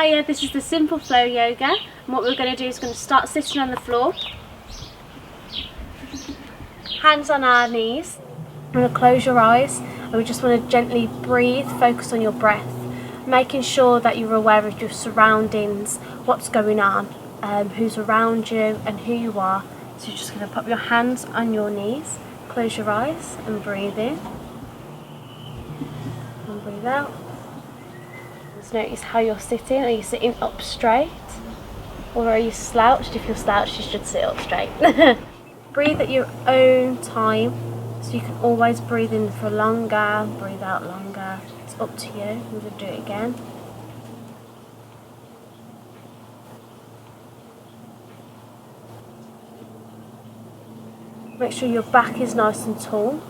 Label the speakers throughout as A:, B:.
A: Hiya, this is the Simple Flow Yoga, and what we're going to do is going to start sitting on the floor, hands on our knees. We're going to close your eyes, and we just want to gently breathe, focus on your breath, making sure that you're aware of your surroundings, what's going on, who's around you and who you are. So you're just going to pop your hands on your knees, close your eyes and breathe in and breathe out. Just notice how you're sitting. Are you sitting up straight or are you slouched? If you're slouched, you should sit up straight. Breathe at your own time, so you can always breathe in for longer, breathe out longer. It's up to you. We're going to do it again. Make sure your back is nice and tall.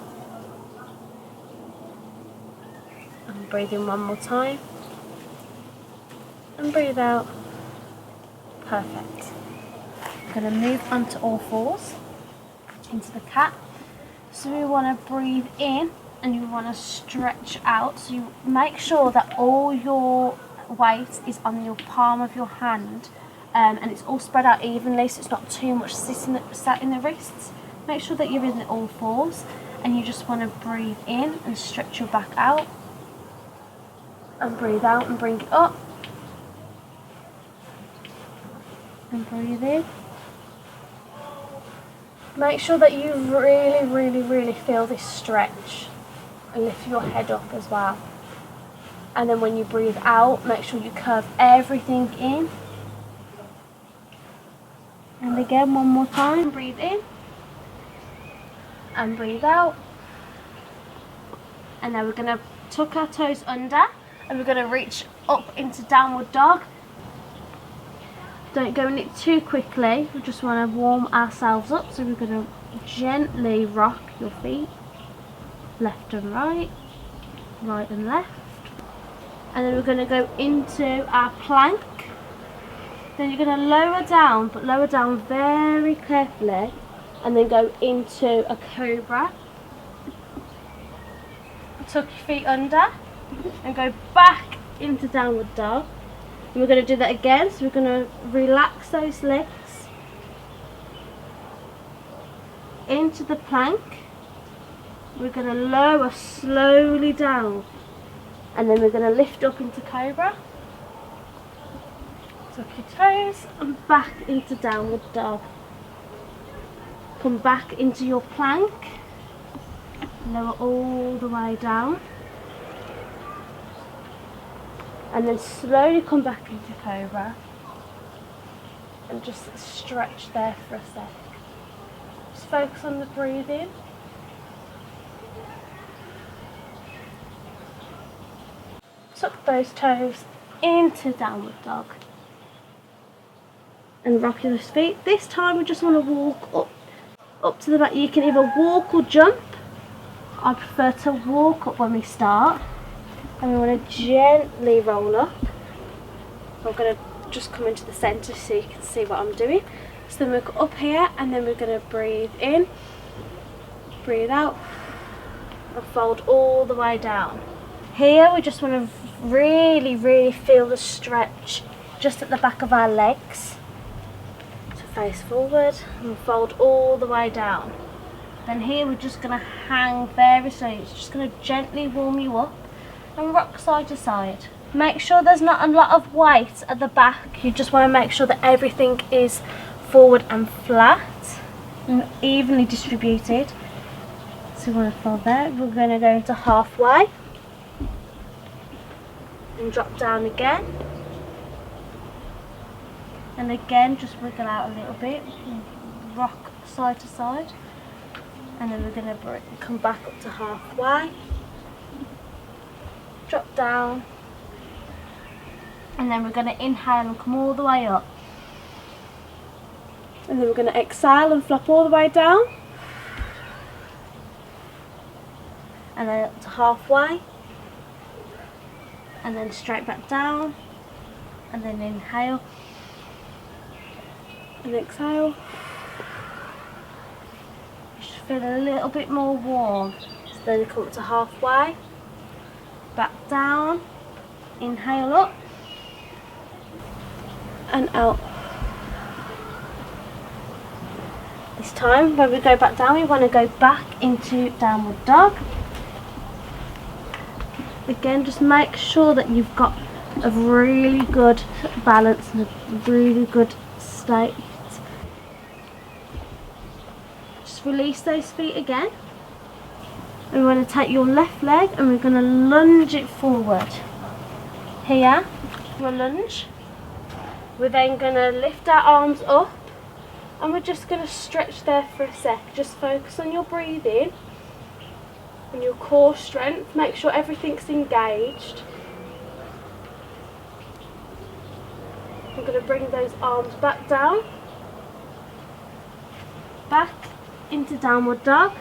A: And breathe in one more time. And breathe out. Perfect. We're going to move onto all fours, into the cat. So we want to breathe in and you want to stretch out. So you make sure that all your weight is on your palm of your hand, and it's all spread out evenly, so it's not too much sat in the wrists. Make sure that you're in all fours, and you just want to breathe in and stretch your back out, and breathe out and bring it up, and breathe in. Make sure that you really feel this stretch, and lift your head up as well. And then when you breathe out, make sure you curve everything in. And again, one more time, breathe in and breathe out. And then we're going to tuck our toes under and we're going to reach up into downward dog. Don't go in it too quickly, we just want to warm ourselves up. So we're going to gently rock your feet left and right, right and left. And then we're going to go into our plank. Then you're going to lower down, but lower down very carefully, and then go into a cobra. Tuck your feet under and go back into downward dog. And we're going to do that again, so we're going to relax those legs into the plank. We're going to lower slowly down, and then we're going to lift up into cobra. Tuck your toes and back into downward dog. Come back into your plank, lower all the way down, and then slowly come back into cobra and just stretch there for a sec. Just focus on the breathing. Tuck those toes into downward dog and rock those feet. This time we just want to walk up to the back. You can either walk or jump. I prefer to walk up when we start, and we want to gently roll up. I'm going to just come into the centre so you can see what I'm doing. So then we'll go up here, and then we're going to breathe in, breathe out, and fold all the way down. Here we just want to really feel the stretch just at the back of our legs. So face forward and fold all the way down. Then here we're just going to hang very slowly. It's just going to gently warm you up and rock side to side. Make sure there's not a lot of weight at the back. You just want to make sure that everything is forward and flat and evenly distributed. So we want to fold there. We're going to go into halfway and drop down again, and again just wiggle out a little bit, rock side to side, and then we're going to come back up to halfway, drop down, and then we're going to inhale and come all the way up, and then we're going to exhale and flop all the way down, and then up to halfway, and then straight back down, and then inhale and exhale. You should feel a little bit more warm. So then come up to halfway, back down, inhale up, and out. This time when we go back down, we want to go back into downward dog. Again, just make sure that you've got a really good balance and a really good state. Just release those feet again. And we're going to take your left leg and we're going to lunge it forward. Here, we'll lunge. We're then going to lift our arms up and we're just going to stretch there for a sec. Just focus on your breathing and your core strength. Make sure everything's engaged. I'm going to bring those arms back down. Back into downward dog.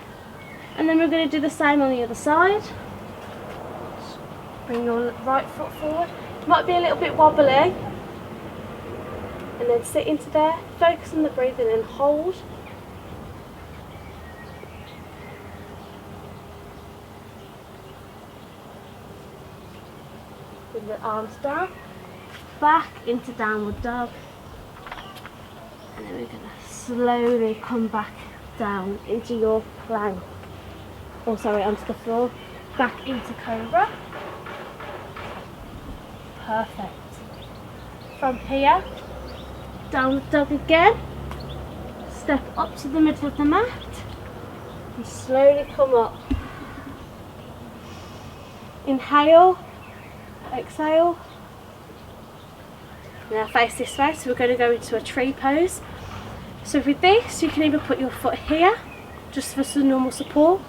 A: And then we're going to do the same on the other side. Bring your right foot forward. Might be a little bit wobbly. And then sit into there. Focus on the breathing and hold. Bring the arms down. Back into downward dog. And then we're going to slowly come back down into your plank. Oh, sorry, onto the floor. Back into cobra. Perfect. From here, downward dog again. Step up to the middle of the mat and slowly come up. Inhale, exhale. Now face this way, so we're going to go into a tree pose. So with this, you can either put your foot here, just for some normal support,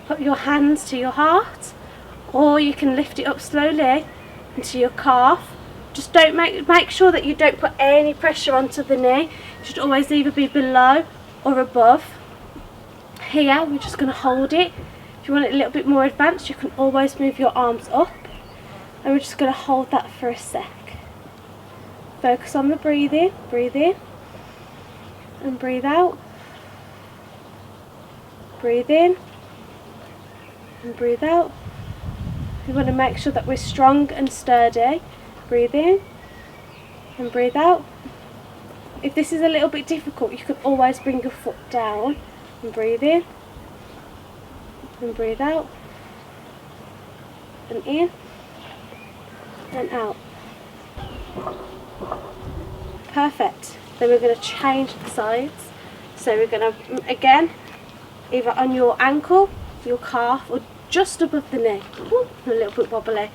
A: put your hands to your heart, or you can lift it up slowly into your calf. Just don't make sure that you don't put any pressure onto the knee. It should always either be below or above. Here, we're just going to hold it. If you want it a little bit more advanced, you can always move your arms up. And we're just going to hold that for a sec. Focus on the breathing. Breathe in and breathe out. Breathe in and breathe out. We want to make sure that we're strong and sturdy. Breathe in and breathe out. If this is a little bit difficult, you can always bring your foot down and breathe in and breathe out and in and out. Perfect. Then we're going to change the sides. So we're going to, again, either on your ankle, your calf, or just above the knee. Ooh, a little bit wobbly.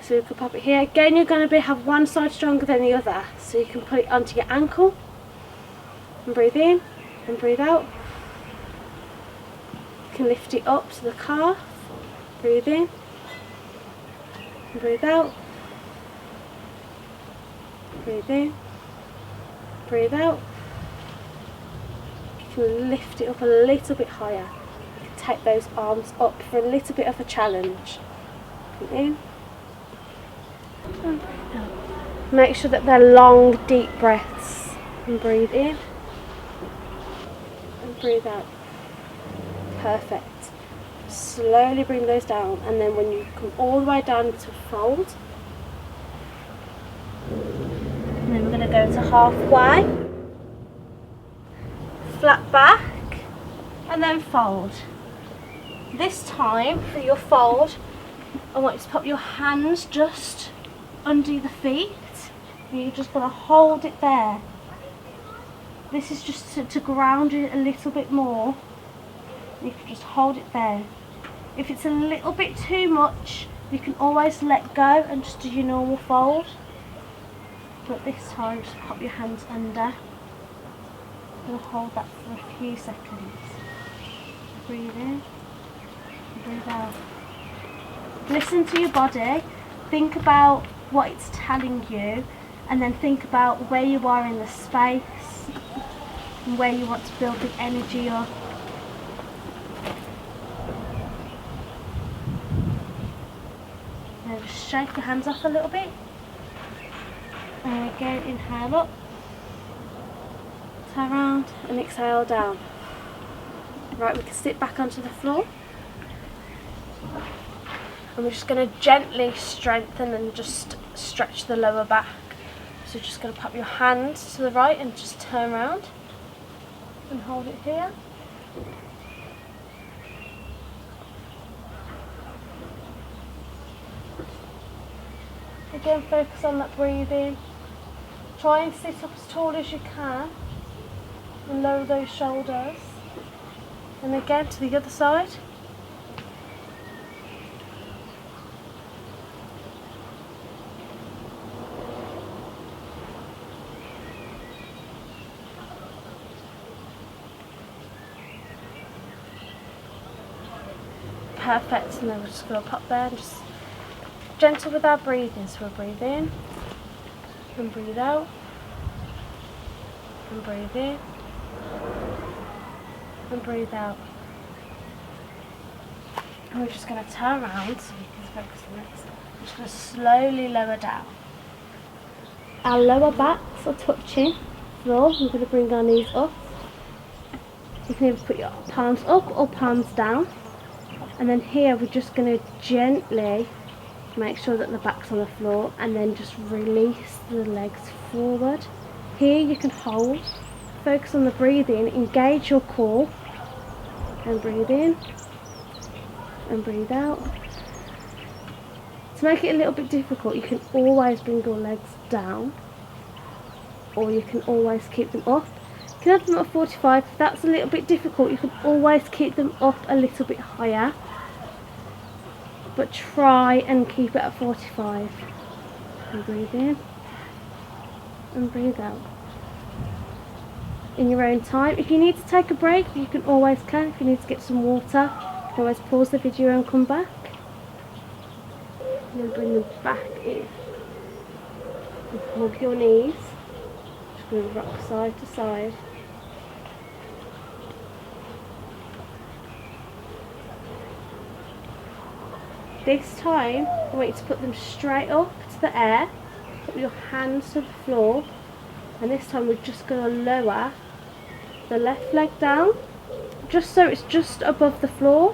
A: So you can pop it here. Again, you're going to have one side stronger than the other. So you can put it onto your ankle and breathe in and breathe out. You can lift it up to the calf. Breathe in and breathe out. Breathe in, breathe out. You can lift it up a little bit higher. You can take those arms up for a little bit of a challenge. Breathe in and breathe out. Make sure that they're long, deep breaths. And breathe in and breathe out. Perfect. Slowly bring those down, and then when you come all the way down to fold, and then we're going to go to halfway, flat back, and then fold. This time for your fold, I want you to put your hands just under the feet. You're just going to hold it there. This is just to ground it a little bit more. You can just hold it there. If it's a little bit too much, you can always let go and just do your normal fold. But this time, just pop your hands under. I'm going to hold that for a few seconds. Breathe in, breathe out. Listen to your body. Think about what it's telling you, and then think about where you are in the space and where you want to build the energy up. Now just shake your hands off a little bit. And again, inhale up, turn around and exhale down. Right, we can sit back onto the floor. And we're just going to gently strengthen and just stretch the lower back. So you're just going to pop your hand to the right and just turn around and hold it here. Again, focus on that breathing. Try and sit up as tall as you can and lower those shoulders. And again to the other side. Perfect, and then we're just going to pop there and just gentle with our breathing. So we'll breathe in and breathe out and breathe in and breathe out. And we're just going to turn around so you can focus on this. We're just going to slowly lower down. Our lower backs are touching the floor. We're going to bring our knees up. You can either put your palms up or palms down. And then here we're just going to gently make sure that the back's on the floor and then just release the legs forward. Here you can hold, focus on the breathing, engage your core and breathe in and breathe out. To make it a little bit difficult, you can always bring your legs down or you can always keep them up. You can have them at 45. If that's a little bit difficult, you can always keep them up a little bit higher, but try and keep it at 45. And breathe in and breathe out. In your own time. If you need to take a break, you can always can. If you need to get some water, you can always pause the video and come back. And then bring them back in. And hug your knees. Just going to rock side to side. This time, I want you to put them straight up to the air, put your hands to the floor, and this time we're just going to lower the left leg down, just so it's just above the floor,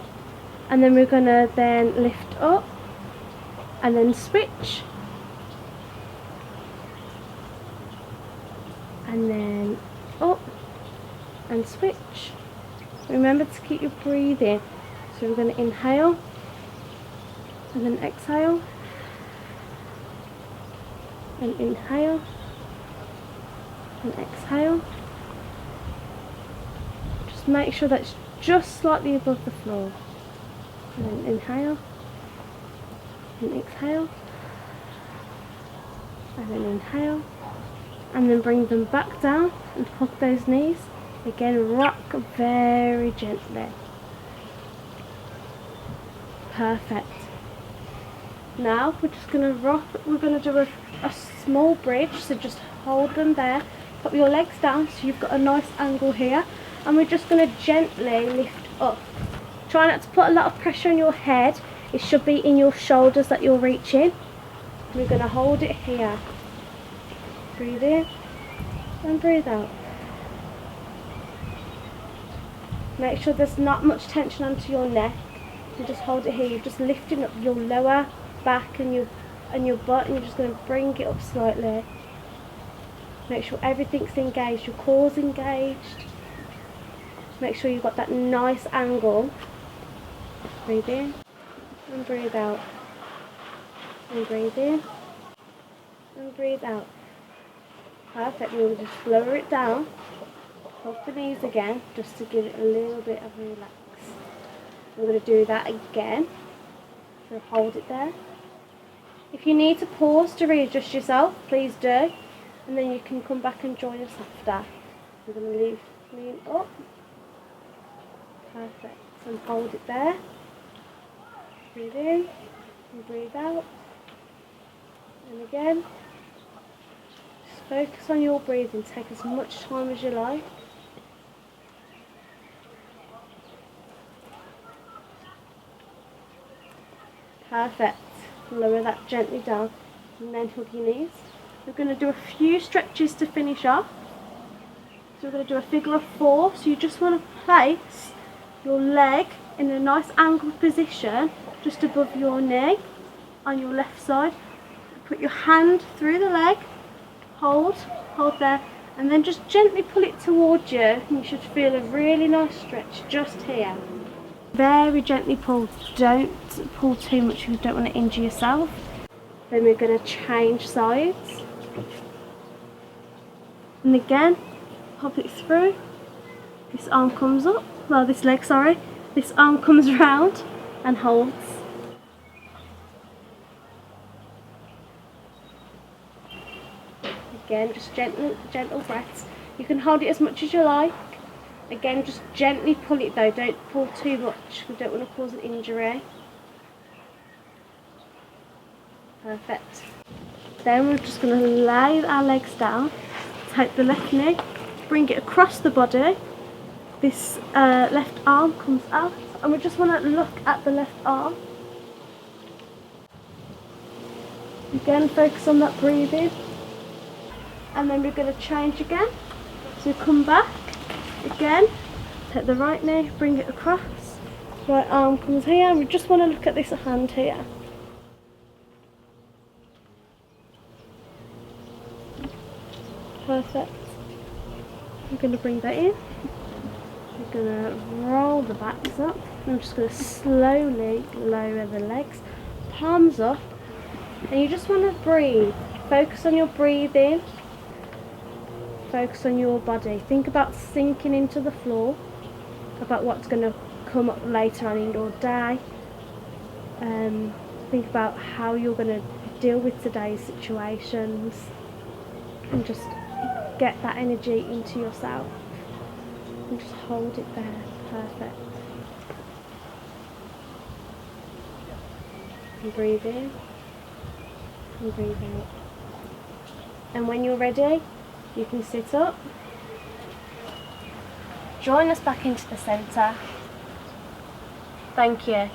A: and then we're going to then lift up, and then switch, and then up, and switch. Remember to keep your breathing, so we're going to inhale, and then exhale, and inhale, and exhale. Just make sure that's just slightly above the floor. And then inhale, and exhale, and then inhale, and then bring them back down and hug those knees. Again, rock very gently. Perfect. Now we're just going to rock, we're going to do a small bridge, so just hold them there, put your legs down so you've got a nice angle here, and we're just going to gently lift up. Try not to put a lot of pressure on your head, it should be in your shoulders that you're reaching. We're going to hold it here. Breathe in and breathe out. Make sure there's not much tension onto your neck, and just hold it here. You're just lifting up your lower back and your butt, and you're just going to bring it up slightly. Make sure everything's engaged, your core's engaged. Make sure you've got that nice angle. Breathe in and breathe out. And breathe in and breathe out. Perfect. We'll just lower it down. Hug the knees again, just to give it a little bit of a relax. We're going to do that again. So hold it there. If you need to pause to readjust yourself, please do, and then you can come back and join us after. We're going to lean up. Perfect. And hold it there. Breathe in and breathe out. And again. Just focus on your breathing. Take as much time as you like. Perfect. Lower that gently down and then hug your knees. We're going to do a few stretches to finish off. So we're going to do a figure of 4. So you just want to place your leg in a nice angled position just above your knee on your left side. Put your hand through the leg hold there, and then just gently pull it towards you, and you should feel a really nice stretch just here. Very gently pull, don't pull too much because you don't want to injure yourself. Then we're going to change sides, and again pop it through. This arm comes up, well this leg, sorry, this arm comes round and holds. Again, just gentle breaths. You can hold it as much as you like. Again, just gently pull it though, don't pull too much, we don't want to cause an injury. Perfect. Then we're just going to lay our legs down, take the left knee, bring it across the body. This left arm comes out, and we just want to look at the left arm. Again, focus on that breathing. And then we're going to change again. So come back, again, take the right knee, bring it across. Right arm comes here, and we just want to look at this hand here. Perfect. I'm going to bring that in. I'm going to roll the backs up. I'm just going to slowly lower the legs, palms up, and you just want to breathe. Focus on your breathing. Focus on your body. Think about sinking into the floor, about what's going to come up later on in your day. Think about how you're going to deal with today's situations, and just get that energy into yourself and just hold it there. Perfect. And breathe in and breathe out. And when you're ready, you can sit up. Join us back into the centre. Thank you.